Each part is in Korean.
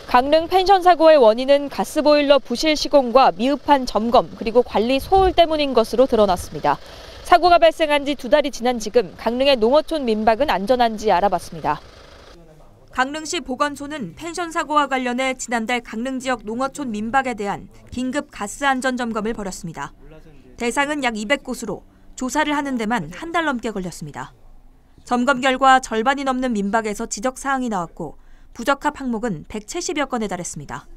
강릉 펜션 사고의 원인은 가스보일러 부실 시공과 미흡한 점검 그리고 관리 소홀 때문인 것으로 드러났습니다. 사고가 발생한 지 2달이 지난 지금 강릉의 농어촌 민박은 안전한지 알아봤습니다. 강릉시 보건소는 펜션 사고와 관련해 지난달 강릉 지역 농어촌 민박에 대한 긴급 가스 안전 점검을 벌였습니다. 대상은 약 200곳으로 조사를 하는 데만 한 달 넘게 걸렸습니다. 점검 결과 절반이 넘는 민박에서 지적 사항이 나왔고 부적합 항목은 170여 건에 달했습니다.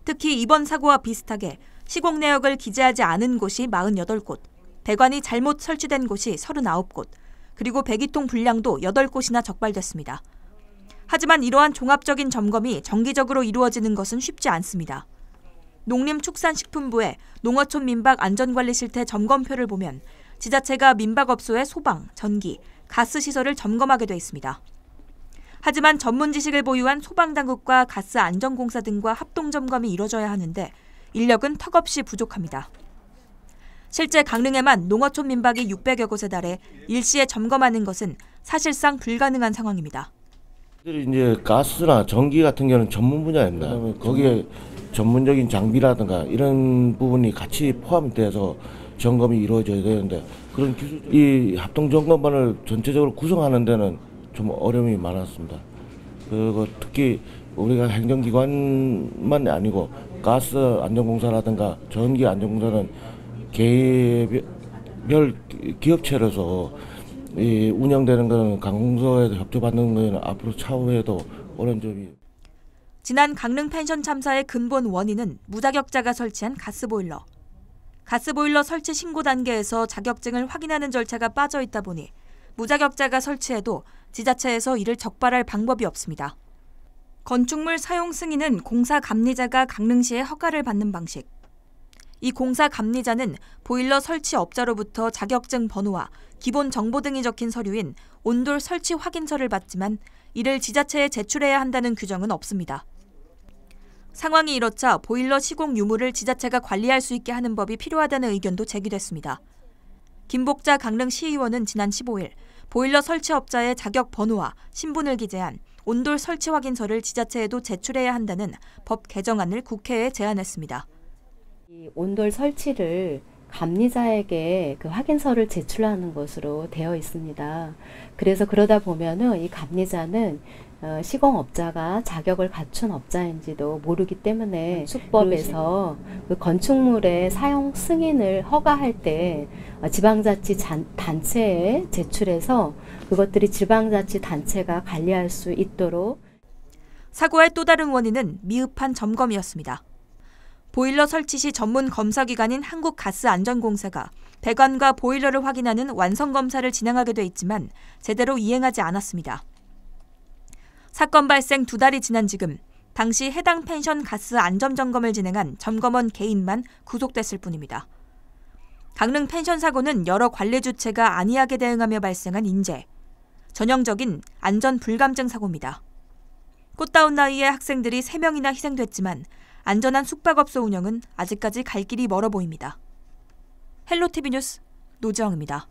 특히 이번 사고와 비슷하게 시공 내역을 기재하지 않은 곳이 48곳, 배관이 잘못 설치된 곳이 39곳, 그리고 배기통 불량도 8곳이나 적발됐습니다. 하지만 이러한 종합적인 점검이 정기적으로 이루어지는 것은 쉽지 않습니다. 농림축산식품부의 농어촌 민박 안전관리 실태 점검표를 보면 지자체가 민박업소의 소방, 전기, 가스 시설을 점검하게 돼 있습니다. 하지만 전문 지식을 보유한 소방당국과 가스안전공사 등과 합동점검이 이뤄져야 하는데 인력은 턱없이 부족합니다. 실제 강릉에만 농어촌 민박이 600여 곳에 달해 일시에 점검하는 것은 사실상 불가능한 상황입니다. 이제 가스나 전기 같은 경우는 전문 분야입니다. 거기에 전문적인 장비라든가 이런 부분이 같이 포함돼서 점검이 이루어져야 되는데 그런 이 합동 점검반을 전체적으로 구성하는 데는 좀 어려움이 많았습니다. 그리고 특히 우리가 행정기관만 아니고 가스 안전공사라든가 전기 안전공사는 개별 기업체로서 운영되는 것은 강공소에 협조받는 것은 앞으로 차후에도 어려운 점이. 지난 강릉 펜션 참사의 근본 원인은 무자격자가 설치한 가스보일러. 가스보일러 설치 신고 단계에서 자격증을 확인하는 절차가 빠져 있다 보니 무자격자가 설치해도 지자체에서 이를 적발할 방법이 없습니다. 건축물 사용 승인은 공사 감리자가 강릉시에 허가를 받는 방식. 이 공사 감리자는 보일러 설치 업자로부터 자격증 번호와 기본 정보 등이 적힌 서류인 온돌 설치 확인서를 받지만 이를 지자체에 제출해야 한다는 규정은 없습니다. 상황이 이렇자 보일러 시공 유무를 지자체가 관리할 수 있게 하는 법이 필요하다는 의견도 제기됐습니다. 김복자 강릉시의원은 지난 15일 보일러 설치업자의 자격 번호와 신분을 기재한 온돌 설치 확인서를 지자체에도 제출해야 한다는 법 개정안을 국회에 제안했습니다. 이 온돌 설치를 감리자에게 그 확인서를 제출하는 것으로 되어 있습니다. 그래서 그러다 보면은 이 감리자는 시공업자가 자격을 갖춘 업자인지도 모르기 때문에 건축법에서 그 건축물의 사용 승인을 허가할 때 지방자치단체에 제출해서 그것들이 지방자치단체가 관리할 수 있도록. 사고의 또 다른 원인은 미흡한 점검이었습니다. 보일러 설치 시 전문 검사기관인 한국가스안전공사가 배관과 보일러를 확인하는 완성검사를 진행하게 돼 있지만 제대로 이행하지 않았습니다. 사건 발생 2달이 지난 지금 당시 해당 펜션 가스 안전점검을 진행한 점검원 개인만 구속됐을 뿐입니다. 강릉 펜션 사고는 여러 관리 주체가 안이하게 대응하며 발생한 인재, 전형적인 안전 불감증 사고입니다. 꽃다운 나이에 학생들이 3명이나 희생됐지만 안전한 숙박업소 운영은 아직까지 갈 길이 멀어 보입니다. 헬로티비 뉴스 노지영입니다.